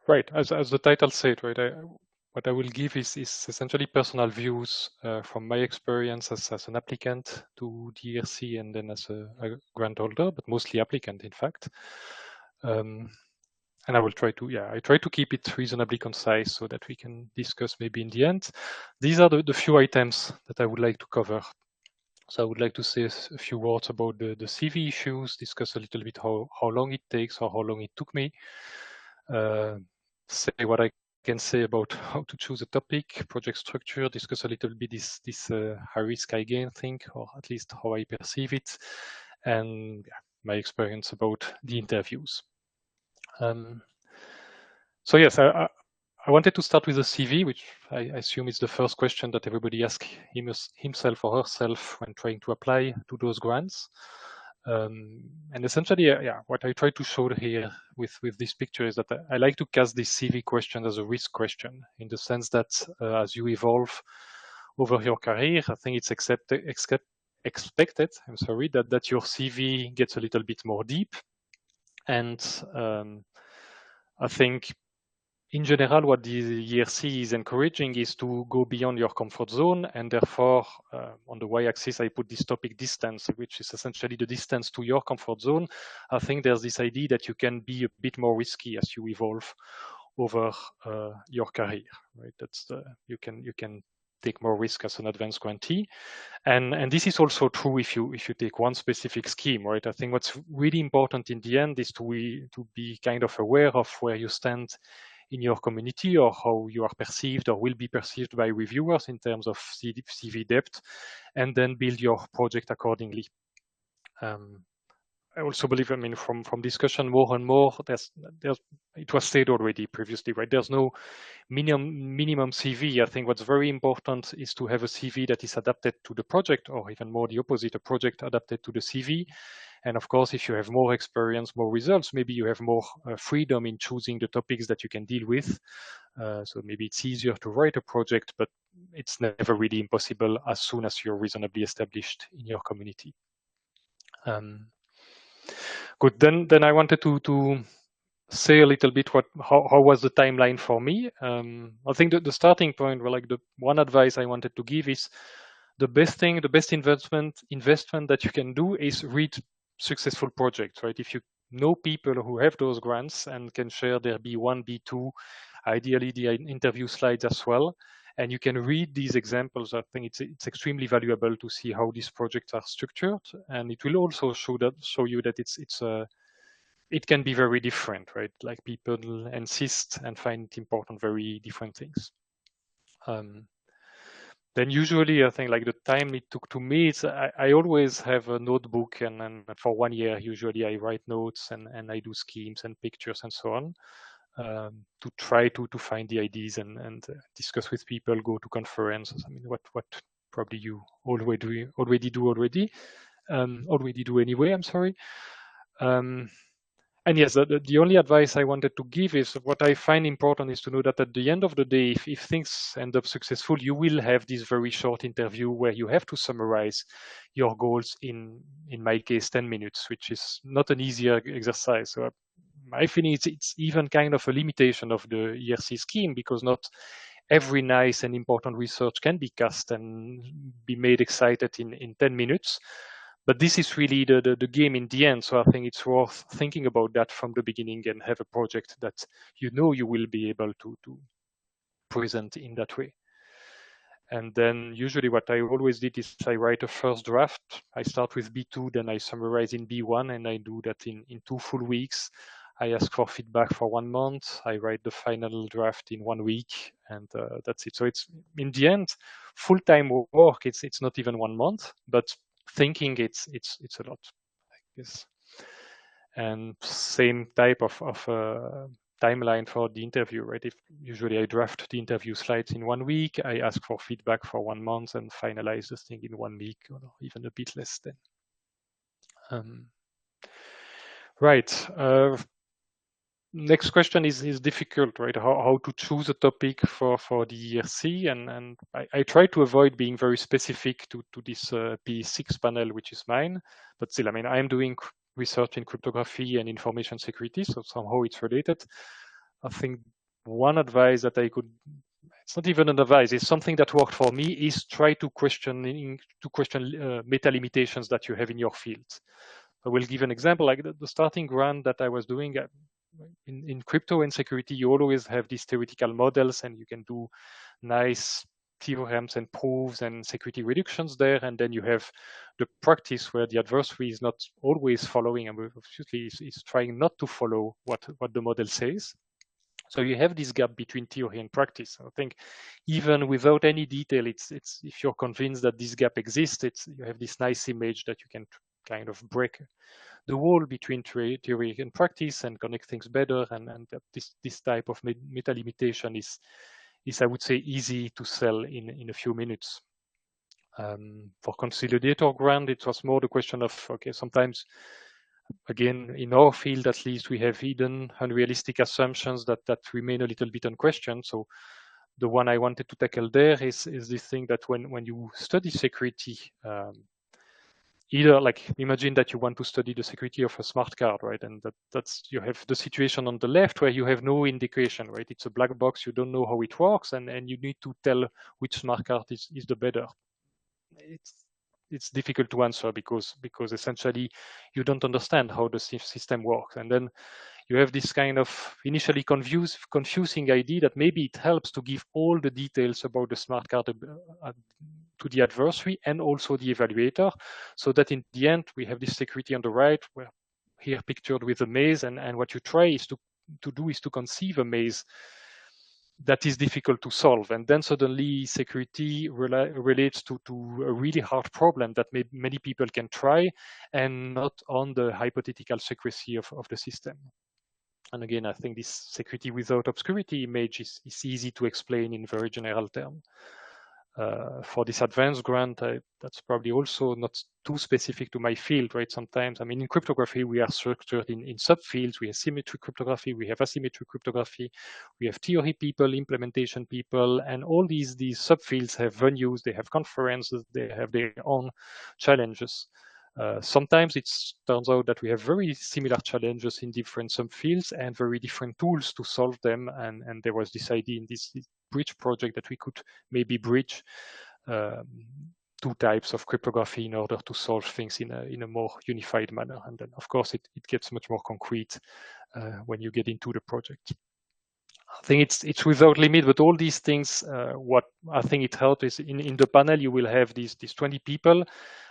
right, as the title said, right, what I will give is essentially personal views from my experience as an applicant to the ERC and then as a grant holder, but mostly applicant, in fact. And I will try to keep it reasonably concise so that we can discuss maybe in the end. These are the few items that I would like to cover. So I would like to say a few words about the CV issues, discuss a little bit how long it takes or how long it took me, say what I can say about how to choose a topic, project structure, discuss a little bit this high risk, high gain thing, or at least how I perceive it, and my experience about the interviews. So yes, I wanted to start with the CV, which I assume is the first question that everybody asks himself or herself when trying to apply to those grants. And essentially, what I try to show here with this picture is that I like to cast this CV question as a risk question, in the sense that as you evolve over your career, I think it's expected, that your CV gets a little bit more deep. And I think in general, what the ERC is encouraging is to go beyond your comfort zone, and therefore, on the y-axis, I put this topic distance, which is essentially the distance to your comfort zone. I think there's this idea that you can be a bit more risky as you evolve over your career, right? That's you can take more risk as an advanced grantee, and this is also true if you take one specific scheme, right? I think what's really important in the end is to be kind of aware of where you stand in your community, or how you are perceived or will be perceived by reviewers in terms of CV depth, and then build your project accordingly. I also believe, I mean, from discussion more and more, it was said already previously, right? There's no minimum CV. I think what's very important is to have a CV that is adapted to the project, or even more the opposite, a project adapted to the CV. And of course, if you have more experience, more results, maybe you have more freedom in choosing the topics that you can deal with. So maybe it's easier to write a project, but it's never really impossible as soon as you're reasonably established in your community. Good. Then I wanted to say a little bit how was the timeline for me. I think the starting point, well, like the one advice I wanted to give is the best investment that you can do is read successful projects, right? If you know people who have those grants and can share their B1, B2, ideally the interview slides as well, and you can read these examples, I think it's extremely valuable to see how these projects are structured, and it will also show you that it can be very different, right? Like people insist and find important very different things. Then usually I think like the time it took to me, I always have a notebook, and for 1 year usually I write notes and I do schemes and pictures and so on, to try to find the ideas and discuss with people, go to conferences. I mean, what probably you already do anyway. I'm sorry. And yes, the only advice I wanted to give is what I find important is to know that at the end of the day, if things end up successful, you will have this very short interview where you have to summarize your goals in my case, 10 minutes, which is not an easy exercise. So I think it's even kind of a limitation of the ERC scheme, because not every nice and important research can be cast and be made excited in 10 minutes. But this is really the game in the end. So I think it's worth thinking about that from the beginning and have a project that you know you will be able to present in that way. And then usually what I always did is I write a first draft. I start with B2, then I summarize in B1, and I do that in 2 full weeks. I ask for feedback for 1 month. I write the final draft in 1 week, and that's it. So it's in the end full-time work. It's not even 1 month, but thinking it's a lot, I guess. And same type of timeline for the interview, right? If usually I draft the interview slides in 1 week, I ask for feedback for 1 month and finalize the thing in 1 week, or even a bit less then. Right. Next question is difficult, right? How to choose a topic for the ERC, and I try to avoid being very specific to this P6 panel, which is mine, but still, I mean, I'm doing research in cryptography and information security, so somehow it's related. I think one advice that I could, it's not even an advice, it's something that worked for me, is try to question meta limitations that you have in your field. I will give an example, like the starting grant that I was doing. In crypto and security, you always have these theoretical models, and you can do nice theorems and proofs and security reductions there. And then you have the practice where the adversary is not always following, and obviously is trying not to follow what the model says. So you have this gap between theory and practice. I think even without any detail, it's if you're convinced that this gap exists, you have this nice image that you can kind of break the wall between theory and practice and connect things better. And this type of meta limitation is I would say easy to sell in a few minutes. For Conciliator grant, it was more the question of, okay, sometimes, again, in our field at least, we have hidden unrealistic assumptions that remain a little bit unquestioned. So the one I wanted to tackle there is this thing that when you study security, either like imagine that you want to study the security of a smart card, right? And that's you have the situation on the left where you have no indication, right? It's a black box, you don't know how it works, and you need to tell which smart card is the better. It's difficult to answer because essentially you don't understand how the system works. And then you have this kind of initially confusing idea that maybe it helps to give all the details about the smart card to the adversary and also the evaluator, so that in the end we have this security on the right, where here pictured with a maze, and what you try is to do is to conceive a maze that is difficult to solve. And then suddenly security relates to a really hard problem that many people can try, and not on the hypothetical secrecy of the system. And again, I think this security without obscurity image is easy to explain in very general terms. For this advanced grant, that's probably also not too specific to my field, right? Sometimes, I mean, in cryptography, we are structured in subfields. We have symmetric cryptography, we have asymmetric cryptography, we have theory people, implementation people, and all these subfields have venues, they have conferences, they have their own challenges. Sometimes it turns out that we have very similar challenges in different subfields and very different tools to solve them. And there was this idea in this bridge project that we could maybe bridge two types of cryptography in order to solve things in a more unified manner. And then, of course, it gets much more concrete when you get into the project. I think it's without limit, but all these things, what I think it helps is in the panel, you will have these 20 people.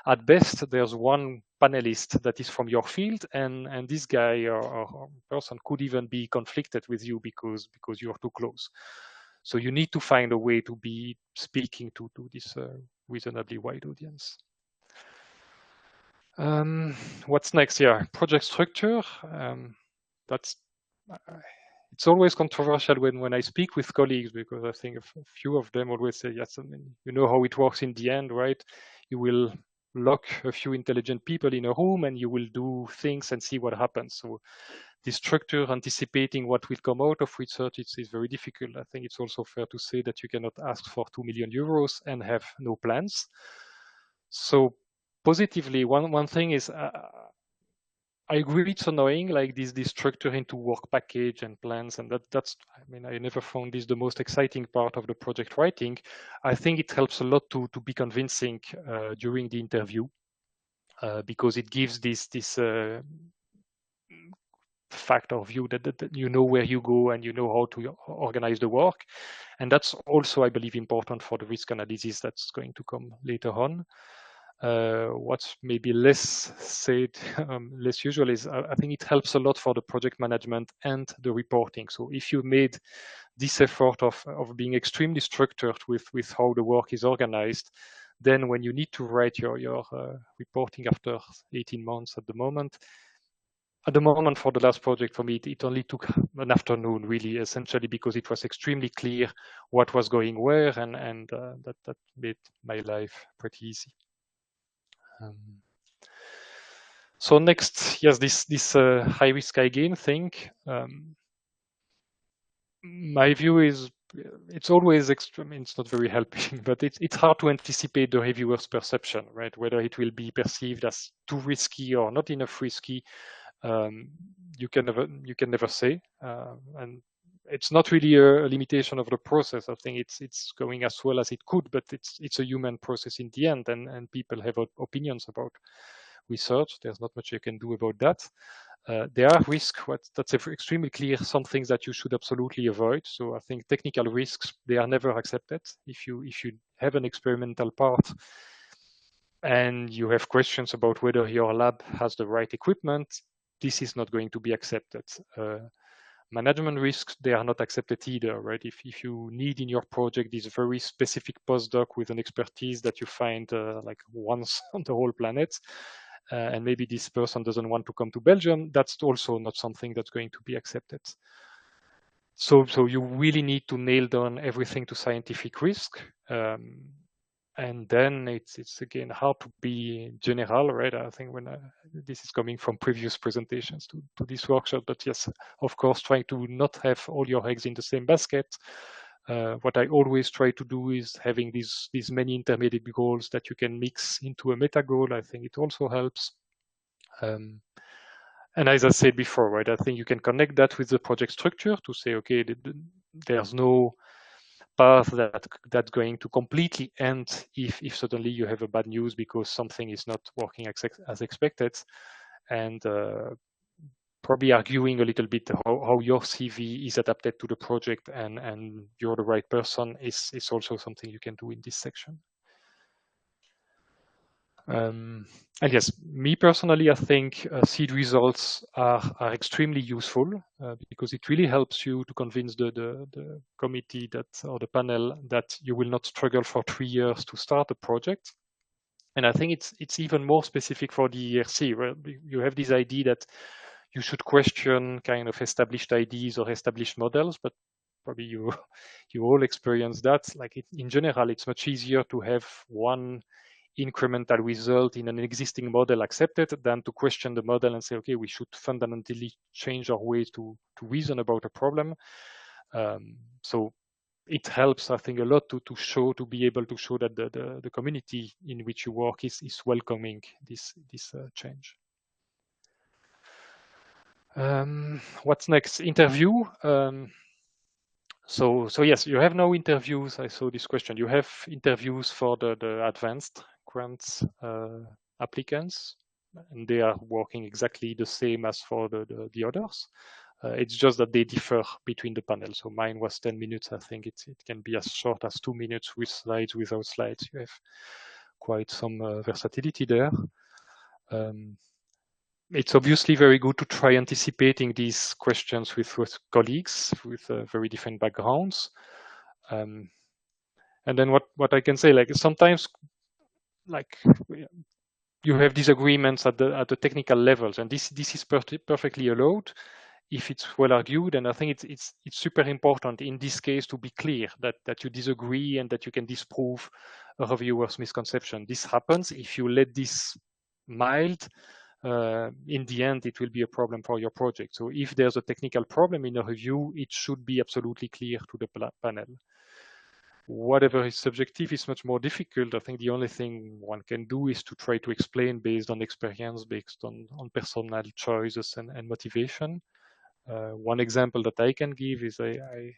At best, there's one panelist that is from your field, and this guy or person could even be conflicted with you because you're too close. So you need to find a way to be speaking to this reasonably wide audience. What's next? Yeah, project structure. It's always controversial when I speak with colleagues, because I think a few of them always say, yes, I mean, you know how it works in the end, right? You will lock a few intelligent people in a room and you will do things and see what happens. So the structure, anticipating what will come out of research, is very difficult. I think it's also fair to say that you cannot ask for 2 million euros and have no plans. So positively, one thing is, I agree it's annoying, like this structure into work package and plans, and that's, I mean, I never found this the most exciting part of the project writing. I think it helps a lot to be convincing during the interview, because it gives this fact of view that you know where you go and you know how to organize the work. And that's also, I believe, important for the risk analysis that's going to come later on. What's maybe less said, less usual is, I think it helps a lot for the project management and the reporting. So if you made this effort of being extremely structured with how the work is organized, then when you need to write your reporting after 18 months at the moment for the last project, for me, it only took an afternoon, really, essentially, because it was extremely clear what was going where, and that made my life pretty easy. So next, yes, this high risk high gain thing. My view is it's always extreme. It's not very helping, but it's hard to anticipate the reviewer's perception, right? Whether it will be perceived as too risky or not enough risky, you can never say, and it's not really a limitation of the process. I think it's going as well as it could, but it's a human process in the end, and people have opinions about research. There's not much you can do about that. There are risks, that's extremely clear, some things that you should absolutely avoid. So I think technical risks, they are never accepted. If you have an experimental part and you have questions about whether your lab has the right equipment, this is not going to be accepted. Management risks, they are not accepted either, right? If you need in your project this very specific postdoc with an expertise that you find like once on the whole planet, and maybe this person doesn't want to come to Belgium, that's also not something that's going to be accepted. So you really need to nail down everything to scientific risk. And then it's again hard to be general, right? I think when this is coming from previous presentations to this workshop, but yes, of course, trying to not have all your eggs in the same basket. What I always try to do is having these many intermediate goals that you can mix into a meta goal. I think it also helps. And as I said before, right, I think you can connect that with the project structure to say, okay, there's no path that's going to completely end if suddenly you have a bad news because something is not working as expected, and probably arguing a little bit how your CV is adapted to the project and you're the right person is also something you can do in this section. And yes, me personally, I think seed results are extremely useful because it really helps you to convince the committee or the panel that you will not struggle for 3 years to start a project. And I think it's even more specific for the ERC, where you have this idea that you should question kind of established ideas or established models, but probably you all experience that. Like in general, it's much easier to have one incremental result in an existing model accepted than to question the model and say, okay, we should fundamentally change our way to reason about a problem. So it helps, I think, a lot to be able to show that the community in which you work is welcoming this change. What's next? Interview. So yes, you have no interviews. I saw this question. You have interviews for the advanced grants applicants, and they are working exactly the same as for the others. It's just that they differ between the panels. So mine was 10 minutes. I think it can be as short as 2 minutes with slides, without slides. You have quite some versatility there. It's obviously very good to try anticipating these questions with colleagues with very different backgrounds. And then what I can say, like sometimes, like you have disagreements at the technical levels, and this is perfectly allowed if it's well argued. And I think it's super important in this case to be clear that you disagree and that you can disprove a reviewer's misconception. This happens if you let this mild. In the end, it will be a problem for your project. So if there's a technical problem in a review, it should be absolutely clear to the panel. Whatever is subjective is much more difficult. I think the only thing one can do is to try to explain based on experience, based on personal choices and motivation. One example that I can give is I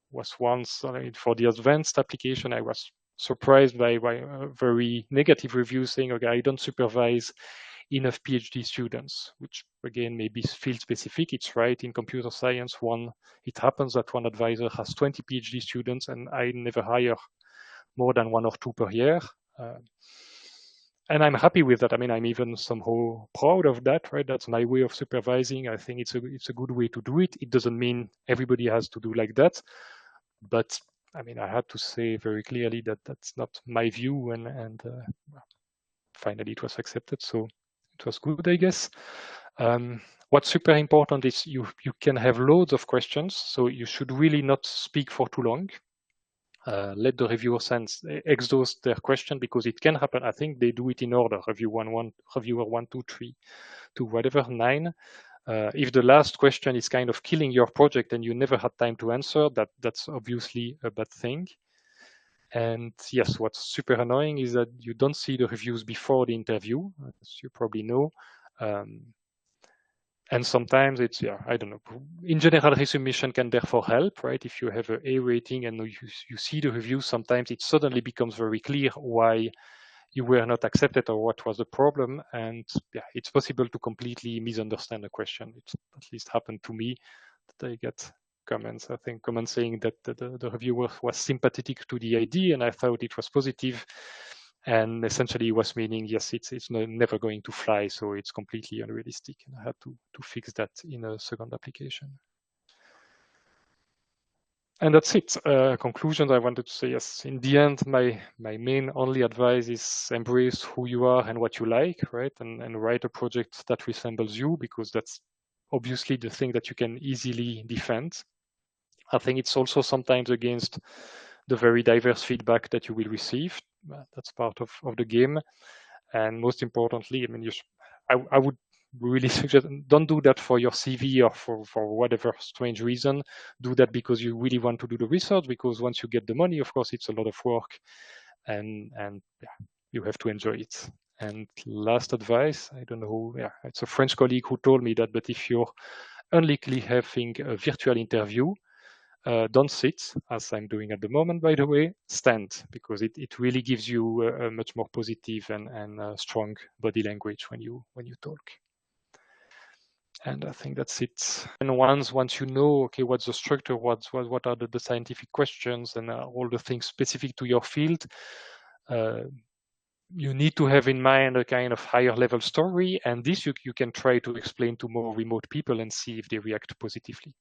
was once, for the advanced application, I was surprised by a very negative review saying, okay, I don't supervise enough PhD students, which again maybe field specific. It's right, in computer science, it happens that one advisor has 20 PhD students, and I never hire more than 1 or 2 per year. And I'm happy with that. I mean, I'm even somehow proud of that, right? That's my way of supervising. I think it's a good way to do it. It doesn't mean everybody has to do like that, but I mean, I had to say very clearly that that's not my view, and finally it was accepted. So it was good, I guess. What's super important is you can have loads of questions, so you should really not speak for too long. Let the reviewer exhaust their question, because it can happen. I think they do it in order: reviewer 1, 2, 3 to whatever 9. If the last question is kind of killing your project and you never had time to answer, that's obviously a bad thing. And yes, what's super annoying is that you don't see the reviews before the interview, as you probably know. And sometimes it's, I don't know. In general, resubmission can therefore help, right? If you have an A rating and you see the reviews, sometimes it suddenly becomes very clear why you were not accepted or what was the problem. And it's possible to completely misunderstand a question. It's at least happened to me that I get comments, comments saying that the reviewer was sympathetic to the idea and I thought it was positive. And essentially it was meaning, yes, it's never going to fly, so it's completely unrealistic. And I had to fix that in a second application. And that's it. Conclusions, I wanted to say, yes, in the end, my main only advice is embrace who you are and what you like, right? And write a project that resembles you, because that's obviously the thing that you can easily defend. I think it's also sometimes against the very diverse feedback that you will receive. That's part of the game. And most importantly, I mean, I would really suggest, don't do that for your CV or for whatever strange reason. Do that because you really want to do the research, because once you get the money, of course, it's a lot of work and you have to enjoy it. And last advice, I don't know who, it's a French colleague who told me that, but if you're unlikely having a virtual interview, don't sit, as I'm doing at the moment, by the way, stand, because it really gives you a much more positive and strong body language when you talk. And I think that's it. And once you know, okay, what's the structure, what are the scientific questions and all the things specific to your field, you need to have in mind a kind of higher level story, and this you can try to explain to more remote people and see if they react positively.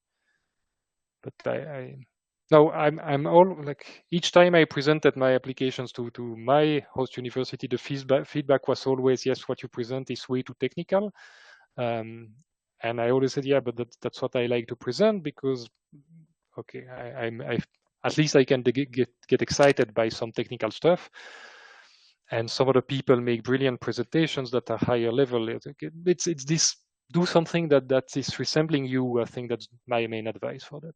But I'm all like, each time I presented my applications to my host university, the feedback was always, yes, what you present is way too technical. And I always said, yeah, but that's what I like to present, because, okay, I at least I can get excited by some technical stuff. And some other people make brilliant presentations that are higher level. It's this, do something that is resembling you. I think that's my main advice for that.